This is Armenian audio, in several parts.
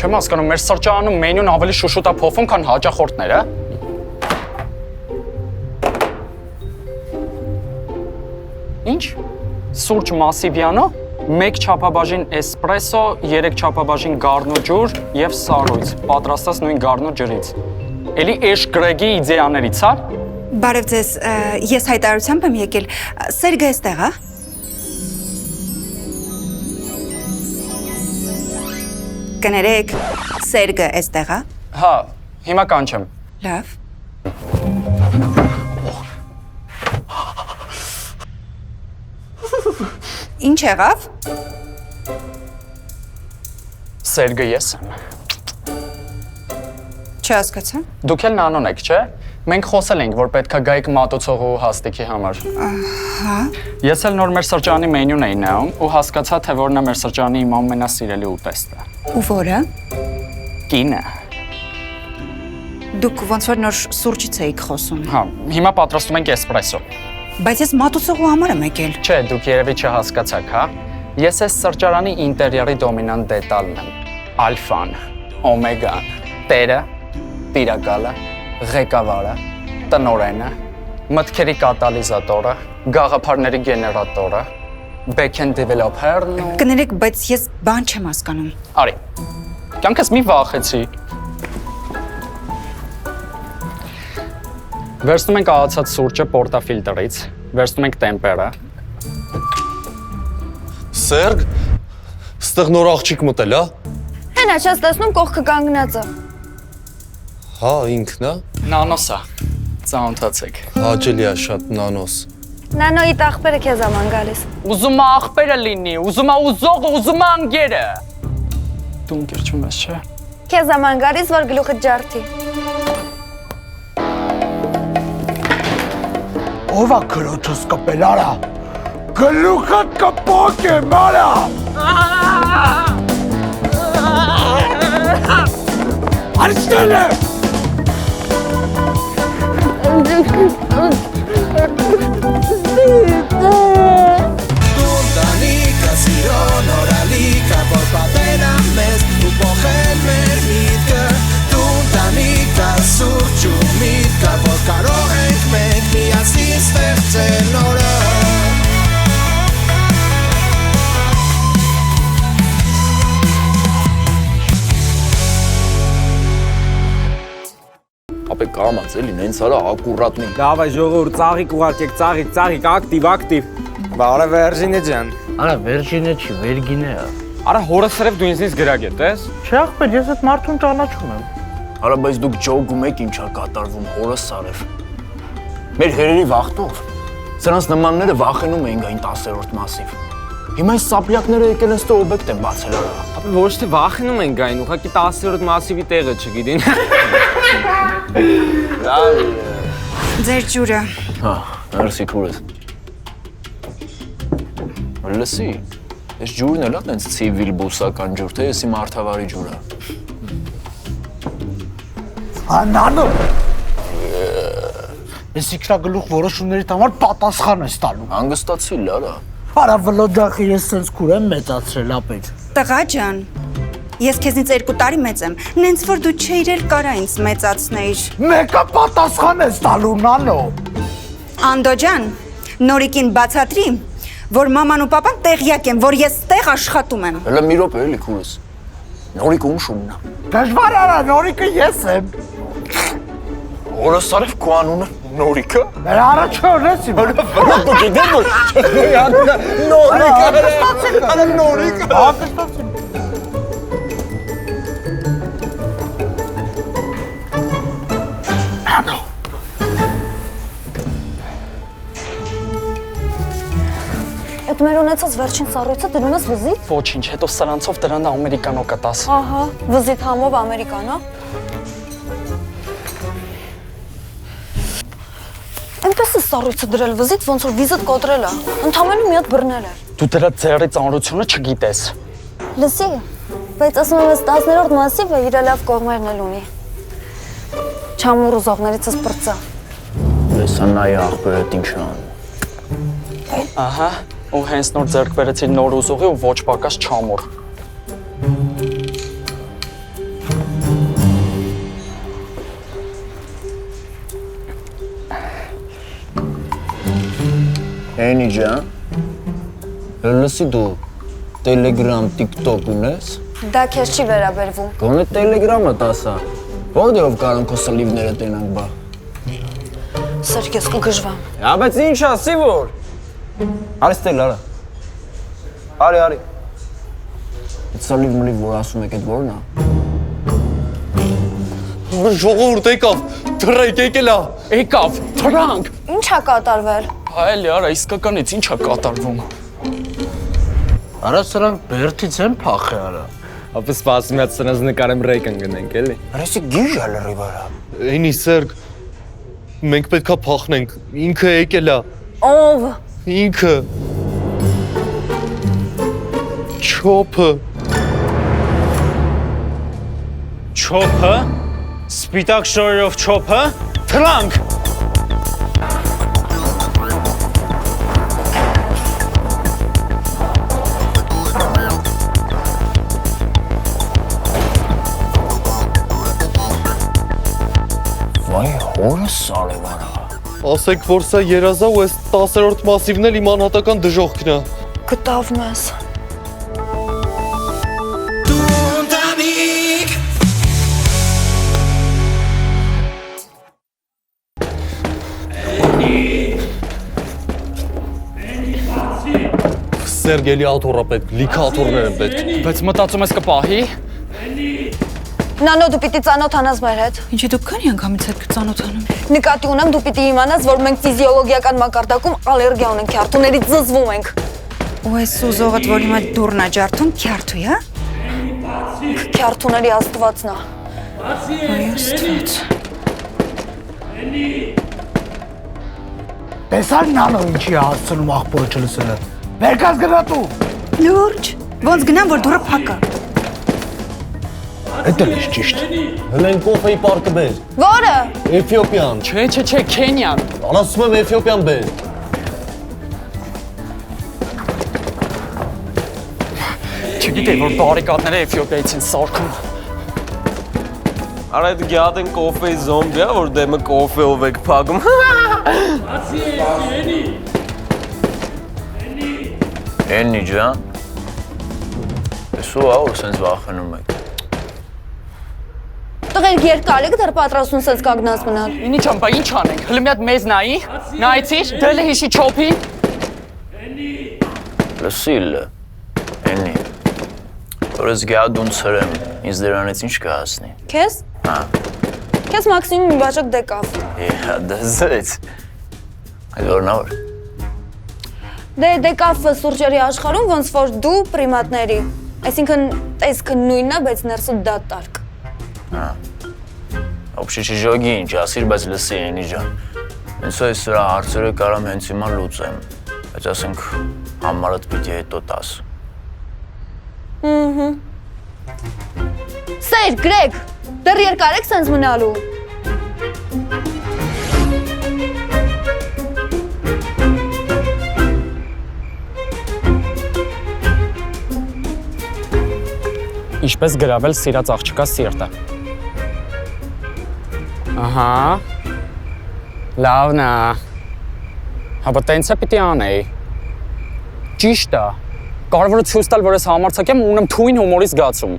Չեմ հասկանում, մեր սրճարանում մենյուն ավելի շուշուտ է փոխվում, քան հաճախորդները։ Ինչ։ Սուրճ մասիվյանը, 1 չափաբաժին էսպրեսո, 3 չափաբաժին գառնու ջուր եւ սառույց, պատրաստած նույն գառնու ջրից։ Էլի էշ գրեգի իդեաներից, հա։ Բարև ձեզ, ես հայտարարությամբ եմ եկել, Սերգը էստեղ, հա։ Կներեք, Սերգը էստեղ, հա։ Հա, հիմա կանչեմ։ Լավ։ Ինչ եղավ։ Սերգը ես եմ։ Չհասկացա։ Դուք էլ նանոն եք, չէ։ Մենք խոսել ենք, որ պետքա գայիք մատուցողու հաստիքի համար։ Հա։ Ես էլ նոր մեր սրճարանի մենյուն էի նայում ու հասկացա, թե որն է մեր սրճարանի իմ ամենասիրելի ուտեստը։ Ու որը։ Կինը։ Դուք ոնց որ նոր սուրճից էիք խոսում։ Հա, հիմա պատրաստում ենք էսպրեսո։ Բայց ես մատուցողու համար եմ եկել։ Չէ, դուք երևի չհասկացաք, հա։ Ես այս սրճարանի ինտերիերի դոմինանտ դետալն եմ։ Ալֆան, օմեգան, տերը, տիրակալը, ղեկավարը, տնօրենը, մտքերի կատալիզատորը, գաղափարների գեներատորը, back-end developer-ն ու… Կներեք, բայց ես բան չեմ հասկանում։ Արի, կյանքս մի վախեցի։ Վերցնում ենք աղացած սուրճը պորտաֆիլտրից, վերցնում ենք տեմպերը։ Սերգ, ստեղ նոր աղջիկ մտել, հա։ Հենա, չես տեսնում կողքը կանգնածը։ Հա, ինքն է։ Նանոսա, ծանոթացեք։ Հաճելի է շատ նանոս։ Նանոյի աղբերը քեզ աման գալիս։ Ուզում է աղբերը լինի, ուզում է ուզողը, ուզում է անգերը։ Դու ընկերչում ես, չէ։ Քեզ աման գալիս, որ գլուխը ջարդի։ Ով է քրոջս կպել, արա։ Գլուխդ կպոկ եմ, արա։ Արստել եմ։ Ապե կամաց էլի, նենց արա ակուրատնի։ Դավայ ժողովուրդ, ծաղիկ ուղարկեք, ծաղիկ, ակտիվ։ Բարը Վերջինե ջան։ Արա Վերջինե չի, Վերգինե է։ Արա հորս սրև դու ինձնից գրագետ ես։ Չէ ախպեր, ես այդ մարդուն ճանաչում եմ։ Արա բայց դուք ջոգում եք ինչա կատարվում, հորս Սարև։ Մեր հերերի վախտով։ Սրանց նմանները վախենում էին այն 10-րդ մասիվ։ Հիմա այս սապլյակները եկել են ստե օբյեկտ են բացել արա։ Ապա ոչ թե վախենում են գային, ուղղակի 10-րդ մասիվի տեղը չգիտին։ Լավ։ Ձեր ջուրը։ Հա, մերսի քուրս։ Լսի, այս ջուրն էլ է տենց ցիվիլ բուսական ջուր, թե եսի մարդավարի ջուրը։ Անանո։ Ես իքրագլուխ որոշումների համար պատասխան ես տալու։ Հանգստացի լարա։ Արա վլոդախի ես սենց քուր եմ մեծացրել ապետ։ Տղա ջան, ես քեզնից 2 տարի մեծ եմ, նենց որ դու չէիր էլ կարա ինձ մեծացնեիր։ Մեկը պատասխան ես տալու, նանո։ Անդո ջան, նորիկին բացատրի, որ մաման ու պապան տեղյակ են, որ ես տեղ աշխատում եմ։ Հələ մի րոպե էլի քուրս։ Նորիկ ում շունն է։ Դժվար արա, նորիկը ես եմ։ Հորս Սարև քո անունը Նորիկը։ Նրա առաջը օրես իմ։ Դու գիտես որ Նորիկը։ Հապստացին։ Անո։ Այդ մեր ունեցած վերջին սառույցը դնում ես վզի։ Ոչինչ, հետո սրանցով դրան ամերիկանո կտաս։ Ահա, վզիթ համով ամերիկանո։ Այնպես է սառույցը դրել վզիթ, ոնց որ վիզդ կոտրել է, ընդամենը մի հատ բռնել էր։ Դու դրա ձեռի ծանրությունը չգիտես։ Լսի, բայց ասում եմ, այս 10-րդ մասիվը իր լավ կողմերն էլ ունի։ Չամուր ուզողներիցս պրծա։ Լեսա նայ ախպեր այդ ինչ ան։ Ահա, ու հենց նոր ձեռք բերեցի նոր ուզողի ու ոչ պակաս չամուր։ ջան։ Լսի դու Telegram, TikTok ունես։ Դա քեզ չի վերաբերվում։ Գոնե Telegram-ը տասա։ Որտեղով կարող քո սլիվները տենանք բա։ Սրկես կգժվամ։ Հա, բայց ինչ ասի որ։ Արի ստել արա։ Արի։ Այդ սլիվ մլիվ որ ասում եք այդ որն է։ Ժողովուրդ եկավ, թռեք եկելա։ Եկավ, թրանք։ Ինչ է կատարվել։ Այլ արա, իսկականից ինչ է կատարվում։ Արա սրանք բերթից են փախե արա։ Ապա սպասում եմ սրանց նկարեմ ռեյք ընկնենք, էլի։ Արեսի գիժ է լրի վրա։ Էնի Սերգ, մենք պետքա փախնենք, ինքը եկելա, Ով։ ինքը։ Չոփը։ Չոփը, սպիտակ շորերով չոփը, թրանք։ Վայ, հորս սալևանա։ Ասեք, որ սա երազա ու այս 10-րդ մասիվն էլ իմ անհատական դժողքն է։ Գտավ մեզ։ Սերգ էլի աթոռա պետք, լիքը աթոռներ են պետք։ Բայց մտածում ես կպահի։ Նանո դու պիտի ծանոթանաս մեր հետ։ Ինչի դուք քանի անգամից եք ծանոթանում։ Նկատի ունեմ դու պիտի իմանաս, որ մենք ֆիզիոլոգիական մակարդակում ալերգիա ունենք, քյարթուներից զզվում ենք։ Ու այս ուզողդ, որ հիմա դուրն է ջարդում, քյարթու, հա։ Քյարթուների աստվածն է։ Այ աստված։ Տեսար նանո ինչի է հասցնում աղբորը չլսելը։ Վերկաս գնատու։ Լուրջ, ոնց գնամ, որ դուրը փակա։ Էդ էլ է ճիշտ։ Հլեն կոֆեի պարկը բեր։ Որը։ Էթիոպիան։ Չէ, Քենիան։ Ասում եմ Էթիոպիան բեր։ Չգիտեի, որ բարիկադները Էթիոպիայից են սարքում։ Արա այդ գյադեն կոֆեի զոմբի է, որ դեմը կոֆեով եք փակում։ Էնի ջան։ Էսու ա որ սենց վախենում եք։ Տղերք երկար եք դեռ պատրաստուն սենց կանգնած մնալ։ Ինի չամ, բա ինչ անենք։ Հլը մի հատ մեզ նայի։ Նայեցի, դելը հիշի չոփի։ Լսիլ, էնի։ Որ ես գյադուն ծրեմ, ինձ դրանից ինչ կհասնի։ Քեզ։ Հա։ Քեզ մաքսիմում մի բաժակ դեկավ։ Հա, դզեց։ Այդ որնավոր։ Դե դեկավը սուրճերի աշխարհում ոնց որ դու պրիմատների։ Այսինքն տեսքը նույնն է, բայց ներսը դատարկ։ Հա։ Ոբշի չժոգի ինչ ասիր, բայց լսի էնի ջան։ Հենց այս սրա հարցերը կարամ հենց հիմա լուծեմ, բայց ասենք համարդ պիտի հետո տաս։ Սեր, գրեք, դեռ երկար եք սենց մնալու։ Ինչպես գրավել սիրած աղջկա սիրտը։ Ահա։ Լավն է։ Հապա տենց է պիտի անեի։ Ճիշտ է։ Կարևորը ցույց տալ, որ ես համարձակ եմ ու ունեմ թույն հումորի զգացում։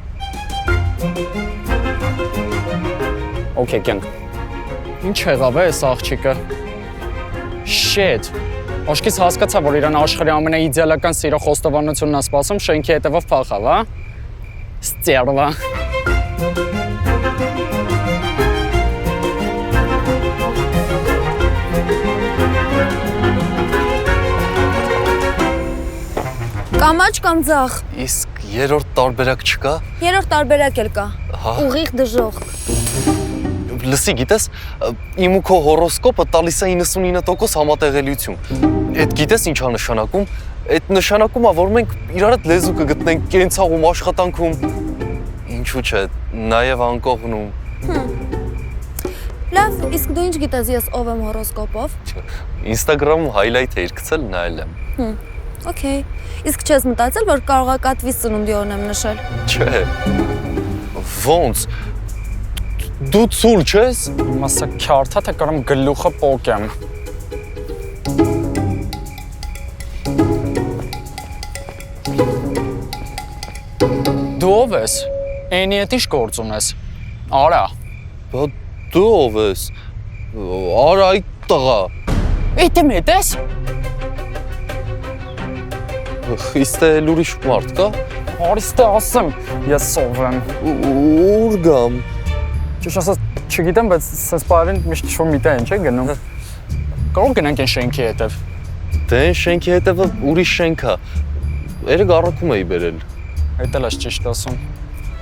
Okay, կյանք։ Ինչ եղավ է այս աղջիկը։ Shit։ Աշկիս հասկացա, որ իրան աշխարհի ամենաիդեալական սիրո խոստովանությունն է սպասում, շենքի հետևով փախավ, հա։ Սтерва։ Կամաչ կամ ձախ։ Իսկ երրորդ տարբերակ չկա։ Երրորդ տարբերակ էլ կա։ Հա։ Ուղիղ դժոխք։ Լսի, գիտես, իմ ու քո հորոսկոպը տալիս է 99% համատեղելիություն։ Այդ գիտես ինչ է նշանակում։ Այդ նշանակում է, որ մենք իրար հետ լեզու կգտնենք կենցաղում, աշխատանքում։ Ինչու՞ չէ, նաև անկողնում։ Լավ, իսկ դու ինչ գիտես ես ով եմ հորոսկոպով։ Instagram-ում highlight էիր գցել, նայել եմ։ Okay։ Իսկ չես մտածել, որ կարող է կատվի սնունդի օրն եմ նշել։ Չէ։ Ոնց։ Դու ցուլ չես։ Մասա քյարթա թե կարամ գլուխը պոկեմ։ Դու ով ես։ Էնի հետ ինչ գործ ունես։ Արա։ Բա դու ով ես։ Արա այդ տղա։ Էդի մետես։ Խիստ է ուրիշ մարդ կա։ Արիստե ասեմ, ես սով եմ։ Ուր գամ։ Ճիշտ ասած, չգիտեմ, բայց սենց բարին միշտ շո միտա են, չէ՞ գնում։ Կարող գնանք այն շենքի հետև։ Դե այն շենքի հետևը ուրիշ շենք է։ Երեք առաքում էի բերել։ Այդ էլ ես ճիշտ ասում։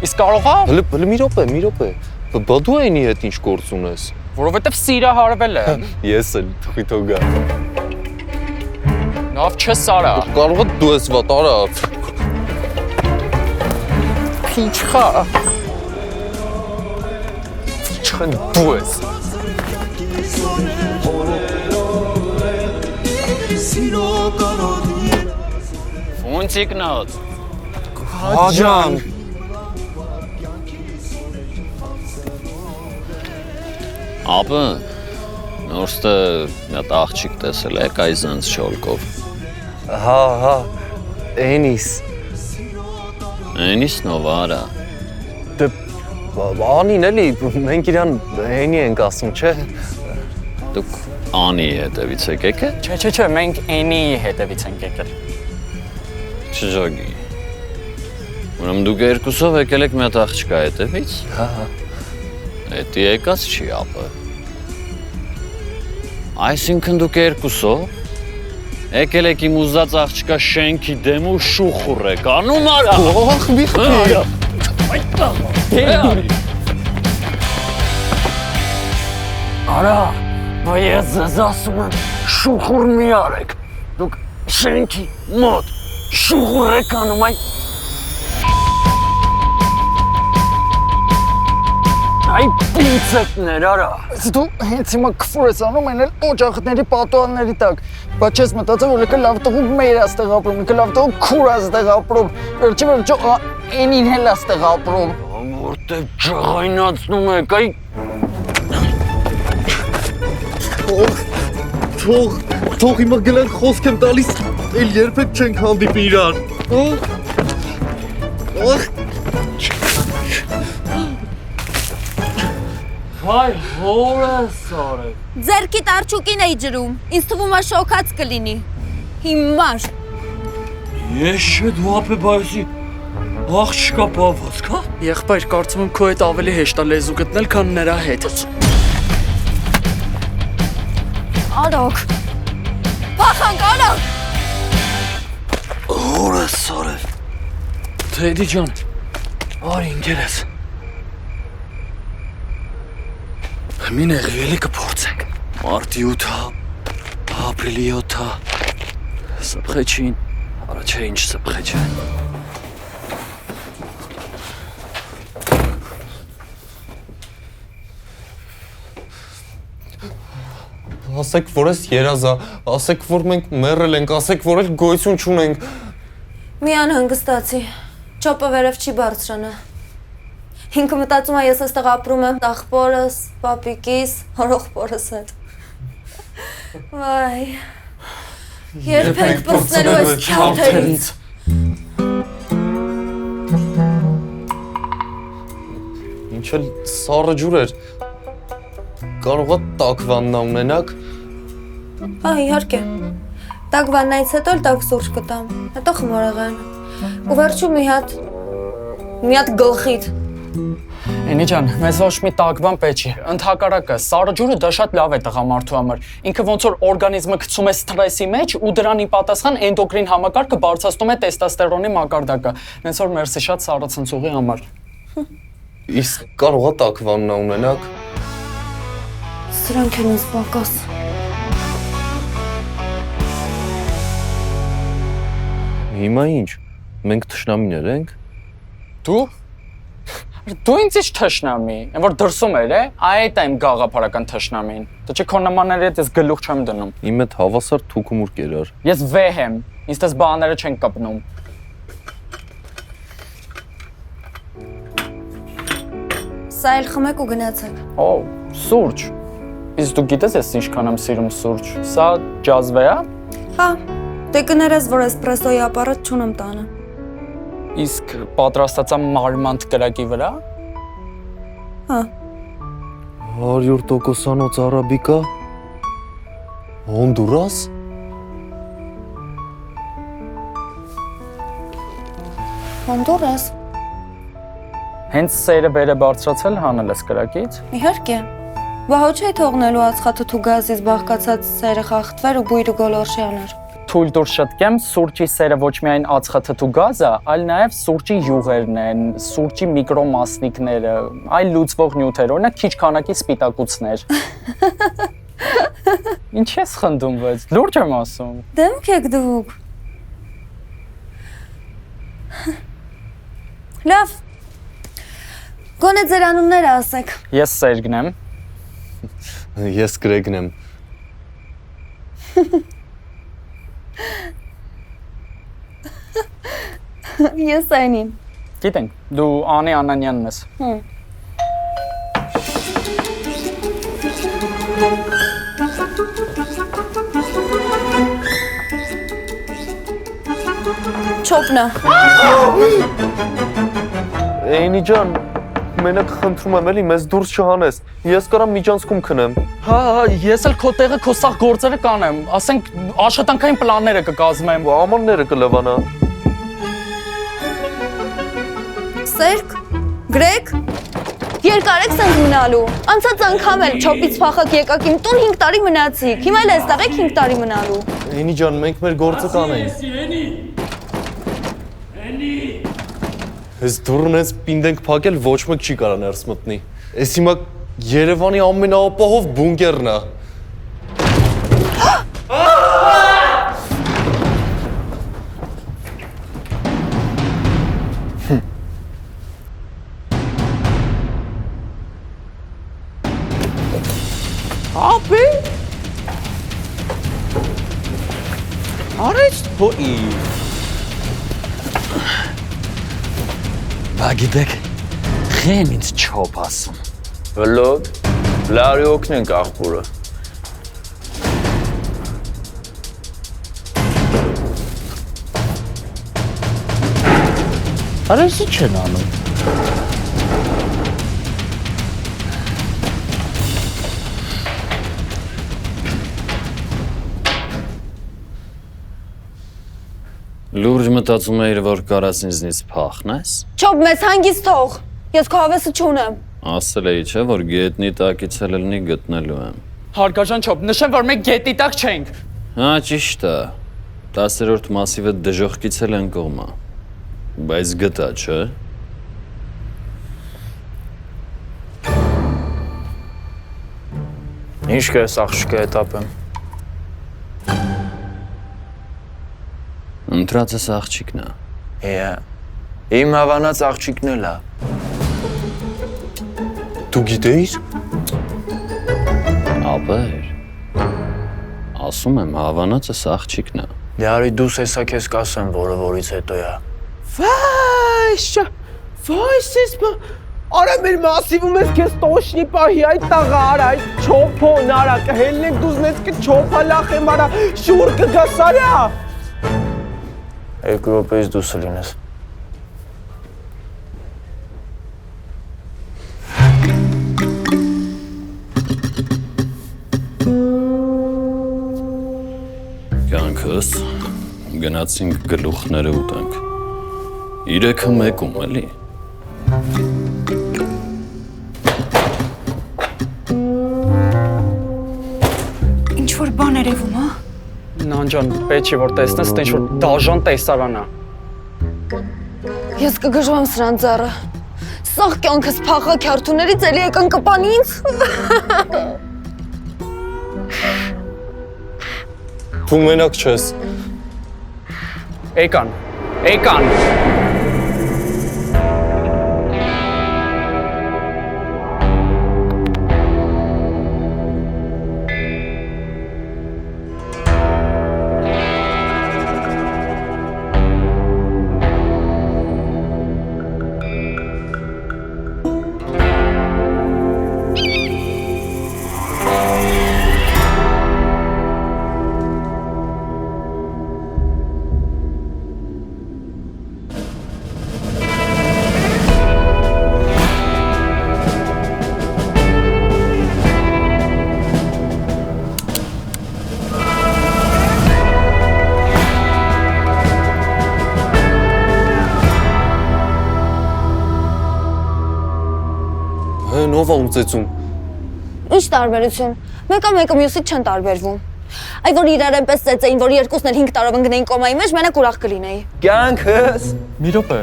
Իսկ կարող է, Հələ մի րոպե։ Բա դու այնի հետ ինչ գործ ունես։ որովհետև սիրահարվել եմ։ Ես էլ թույթո գա։ Լավ չես արա։ Կարող է դու ես վատ արա։ Փիչխա։ Չխեն դու ես։ Ֆունտիկնոց։ Հաջան։ Ապա նորստը մի աղջիկ տեսել եք այզանց չոլկով։ Հա, Էնիս։ Էնիս նովարա։ Դե անին էլի, մենք իրան Էնի ենք ասում, չէ։ Դուք անի հետևից եք եկել։ Չէ, մենք Էնիի հետևից ենք եկել։ Չժոգի։ Ուրեմն դուք երկուսով եկել եք մի հատ աղջկա հետևից։ Հա։ Էդի եկած չի ապը։ Այսինքն դուք երկուսով եկել եք իմ ուզած աղջկա շենքի դեմ ու շուխուռ եք անում արա։ Ախ, մի խիա։ Արա, բա ես ձեզ ասում եմ շուխուռ մի արեք։ Դուք շենքի մոտ շուխուռ եք անում այն։ Այ պինցետներ արա։ Դու հենց հիմա քֆուր ես անում են էլ օջախների պատուհանների տակ։ Բա չես մտածել, որ եկել լավ տղու մեր աստեղ ապրում, եկել լավ տղու քուր աստեղ ապրում։ Վերջի վերջո Էնին հել աստեղ ապրում։ Որտե ջղայնացնում եք, այ Թող հիմա գլան խոսք եմ տալիս, էլ երբեք չենք հանդիպի իրար։ Հայ հորս արեք։ Ձերքիդ արջուկին էի ջրում։ Ինձ թվում է շոկած կլինի։ Հիմար։ Ես չէ դու ապե բայսի աղջկա բավացք, հա։ Եղբայր, կարծում եմ քո հետ ավելի հեշտ է լեզու գտնել, քան նրա հետ։ Արոք։ Փախանք, արոք։ Հորս արեք։ Թեդի ջան, արի ինքերես։ Մին եղի կփորձենք։ Մարտի 8-ա, ապրիլի 7-ա։ Սպխեչին, արա չէ ինչ սպխեչ է։ Ասեք, որ ես երազա, ասեք, որ մենք մեռել ենք, ասեք, որ էլ գոյություն չունենք։ Մի անհանգստացի։ Չոպը վերև չի բարձրանա։ Ինքը մտածում է ես այստեղ ապրում եմ աղբորս, պապիկիս, հորողբորս հետ։ Վայ։ Երբեք պրծելու ես քյարթերից։ Ինչ էլ սառը ջուր էր։ Կարող է տաք վաննա ունենաք։ Հա, իհարկե։ Տաք վաննայից հետո էլ տաք սուրճ կտամ, հետո խմորեղեն։ Ու վերջում մի հատ գլխիդ։ Էնի ջան, մեզ ոչ մի տաք բան պետք չի։ Ընդհակառակը, սառը ջուրը դա շատ լավ է տղամարդու համար։ Ինքը ոնց որ օրգանիզմը գցում է սթրեսի մեջ ու դրանի պատասխան էնդոկրին համակարգը բարձրացնում է տեստոստերոնի մակարդակը։ Հենց որ մերսի շատ սառը ցնցուղի համար։ Իսկ կարող է տաք վաննա ունենաք։ Սրանք են ինձ պակաս։ Հիմա ինչ։ Մենք թշնամիներ ենք։ Դու ինձ ինչ թշնամի, այն որ դրսում էր, այդ է իմ գաղափարական թշնամին։ Դա չէ քո նմանների հետ ես գլուխ չեմ դնում։ Իմ հետ հավասար թուքումուր կերար։ Ես վեհ եմ, ինձ դες բաները չեն կպնում։ Սա էլ խմեք ու գնացեք։ Օ, սուրճ։ Իսկ դու գիտես ես ինչքան եմ սիրում սուրճ։ Սա ջազվե է։ Հա, դե կներես, որ էսպրեսոյի ապարատ չունեմ տանը։ Իսկ պատրաստած եմ մարմանդ կրակի վրա։ Հա։ 100%-անոց արաբիկա։ Հոնդուրաս։ Հոնդուրաս։ Հենց սերը բերը բարձրացել հանել ես կրակից։ Իհարկե։ Վահո չէի թողնելու ածխաթթու գազից բաղկացած սերը խախտվեր ու բույրը գոլորշի աներ։ Թույլ դուր շտկեմ, սուրճի սերը ոչ միայն ածխաթթու գազը, այլ նաև սուրճի յուղերն են, սուրճի միկրոմասնիկները, այլ լուծվող նյութեր, օրինակ քիչ քանակի սպիտակուցներ։ Ինչ ես խնդում, բայց լուրջ եմ ասում։ Դեմք եք դուք։ Լավ։ Գոնե ձեր անունները ասեք։ Ես Սերգն եմ։ Ես Գրեգն եմ։ Ես Այնին։ Գիտենք, դու Անի Անանյանն ես։ Չոպնա։ Էյնի ջան, մենակ խնդրում եմ էլի մեզ դուրս չհանես։ Ես կարամ միջանցքում քնեմ։ Հա, ես էլ քո տեղը քո սաղ գործերը կանեմ, ասենք աշխատանքային պլանները կկազմեմ։ Ամանները կլվանա։ Սերկ, Գրեգ, երկար եք սենց մնալու։ Անցած անգամ էլ չոպից փախակ եկաք իմ տուն 5 տարի մնացիք։ Հիմա էլ այստեղ եք 5 տարի մնալու։ Էյնի ջան, մենք մեր գործը կանենք։ Ես դուրն ես պինդ ենք փակել, ոչ մեկ չի կարա ներս մտնի։ Ես հիմա Երևանի ամենաապահով բունկերն է։ Ապի։ Արեց թոյի։ Բագիտեք, խեմ ինձ չոպ ասում։ Վլոդ, լարի օգնենք աղբուրը։ Արես ի չեն անում։ Լուրջ մտածում էիր, որ կարաս ինձնից փախնես։ Չոպ, մեզ հանգիստ թող։ Ես քո հավեսը չունեմ։ Ասել էի, չէ, որ գետնի տակից էլ լինի գտնելու եմ։ Հարգարժան Չոպ, նշեմ, որ մենք գետի տակ չենք։ Հա, ճիշտ է։ 10-րդ մասիվը դժոխքից էլ են կողմա։ Բայց գտա, չէ։ Ինչ կես աղջիկը հետապեմ։ Ընտրածս աղջիկն է։ Է, իմ հավանած աղջիկն էլ է։ Դու գիտեիր։ Ապեր։ Ասում եմ, հավանածս աղջիկն է։ Դե արի դուս հեսա քեզ կասեմ, որը որից հետո է։ Վայ, սես արա մեր մասիվում ես քեզ տոշնի պահի այդ տաղա արա այդ չոփոն արա կհելնենք դուզնեց կը չոփա լախեմ արա շուր կգաս արա։ 2 րոպեից դուրս լինես։ Կյանքս գնացինք գլուխները ուտանք։ 3-ը մեկում էլի։ Ինչ որ բան երևում, հա։ Նանջան, պետք չի որ տեսնես, թե ինչ-որ դաժան տեսարան է։ Ես կգժվեմ սրան ձեռը։ Սաղ կյանքս փախակ հերթուներից էլի եկան կպան ինձ։ Դու մենակ չես։ Եկան, եկան։ Նով ա ունծեցում։ Ինչ տարբերություն։ Մեկը մյուսից չեն տարբերվում։ Այ որ իրար այնպես ծեծեին, որ երկուսն էլ 5 տարով ընկնեին կոմայի մեջ, մենակ ուրախ կլինեի։ Կյանքս։ Մի րոպե։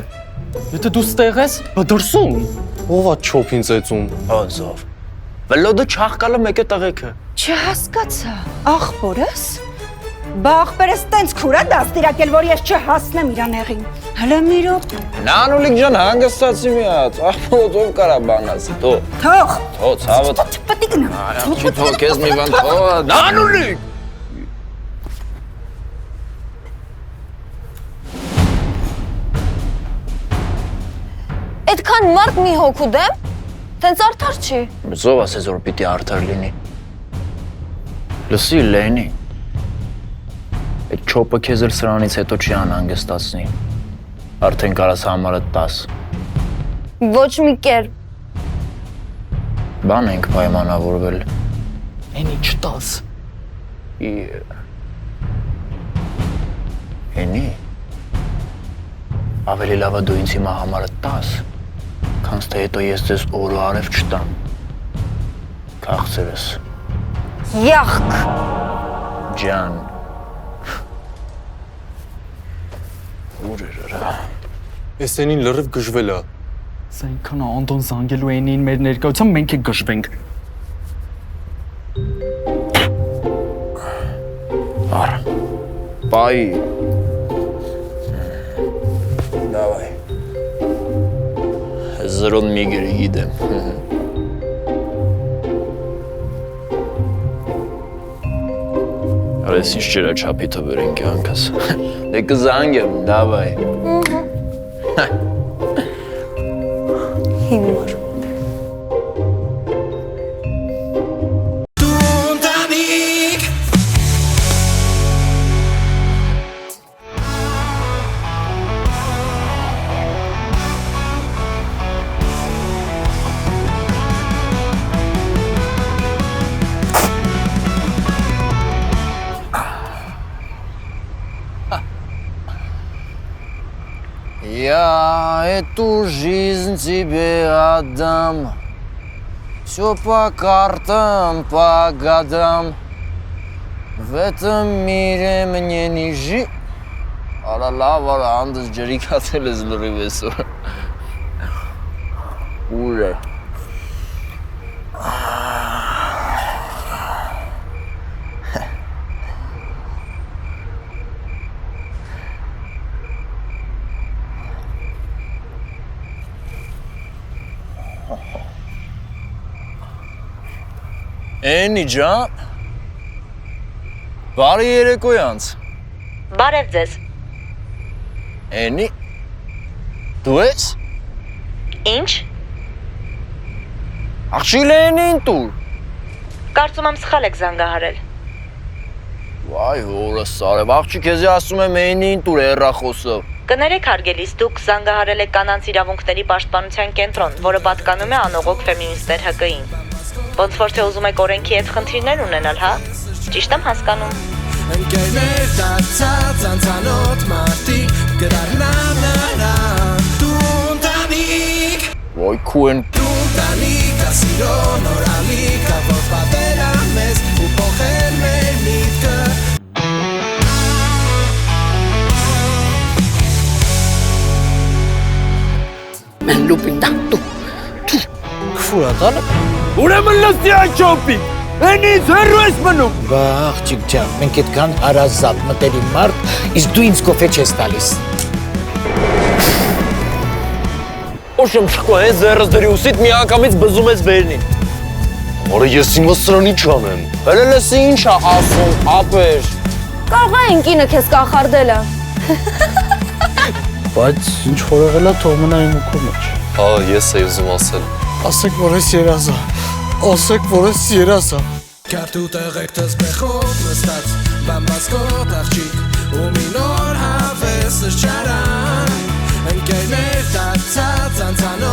Եթե դու ստեղ ես, բդրսում։ Ով ա չոփին ծեծում։ Ոնցով։ Վլոդը չաղկալը մեկ է տղեկը։ Չհասկացա, աղբորս։ Բա աղբերս տենց քուրա դաստիրակել, որ ես չհասնեմ իր անեղին։ Հələ մի րոպե։ Նանուլիկ ջան, հանգստացի մի հատ։ Աղբորով կարա բանասի, թո։ Թող։ Թո, ցավը։ Պտի գնա։ Չի թո, քեզ մի բան թո։ Նանուլիկ։ Այդքան մարդ մի հոգու դեմ, տենց արդար չի։ Ով ասես որ պիտի արդար լինի։ Լսի Լենի։ Այդ չոպը քեզ էլ սրանից հետո չի անհանգստացնի։ Արդեն կարաս համարը 10։ Ոչ մի կերպ։ Բան ենք պայմանավորվել։ Էնի չտաս։ Էնի։ Ավելի լավ է դու ինձ հիմա համարը 10, քանց թե հետո ես ձեզ օր ու արև չտամ։ Քաղցրես։ Յախք։ Ջան։ Ուր էր արա։ Էս էնին լրիվ գժվել ա։ Սա ինքան Անդոն զանգելու էնին մեր ներկայությամբ մենք է գժվենք։ Արա։ Բայ։ Давай. Զրոն միգրի գիտեմ։ Արես ինչ ջերա չապի թվերեն կյանքս։ Դե կզանգեմ, давай։ Հիմար։ Я эту жизнь тебе отдам. Все по картам, по годам. В этом мире мне не жить. Алала, андս ջրիկացել ես լրիվ այսօր։ Ուր է։ Էնի ջան։ Բարի երեկոյանց։ Բարև ձեզ։ Էնի։ Դու ես։ Ինչ։ Աղջի Լենին տուր։ Կարծում եմ սխալ եք զանգահարել։ Վայ հորս արև, աղջի քեզի ասում եմ Էնին տուր հեռախոսով։ Կներեք հարգելիս, դուք զանգահարել եք կանանց իրավունքների պաշտպանության կենտրոն, որը պատկանում է անողոք ֆեմինիստներ ՀԿ-ին։ Ոնց որ թե ուզում եք օրենքի հետ խնդիրներ ունենալ, հա։ Ճիշտ եմ հասկանում։ Ընկերներ դարձած անցանոթ մարդիկ գրառնանարա դու ընտանիք Ոյ քուեն դու ընտանիք ասիրո նորալիք որ պատերա մեզ ու փոխել մեր միտքը Մեն լուպին դու Քֆուրատանը Ուրեմն լսի այն չոպի Էնից հեռու ես մնում Բա աղջիկ ջան, մենք այդքան հարազատ մտերի մարդ, իսկ դու ինձ կոֆե չես տալիս Օշմ շկո է զերս դրի ուսիտ մի անգամից բզում ես վերնին Արա ես հիմա սրանի չանեմ Հələ լսի ինչ է ասում, ապեր Կարող է ինքինը քեզ կախարդելը Բայց ինչ որ եղել է թող մնա իմ ուքու մեջ Հա, ես էի ուզում ասել Ասեք, որ ես երազա Ասեք, որ ես երազա Քարտու տեղեք թզբեխով նստած բամբասկոտ աղջիկ ու մի նոր հավես սրճարան Ընկերներ դարձած անցանոթ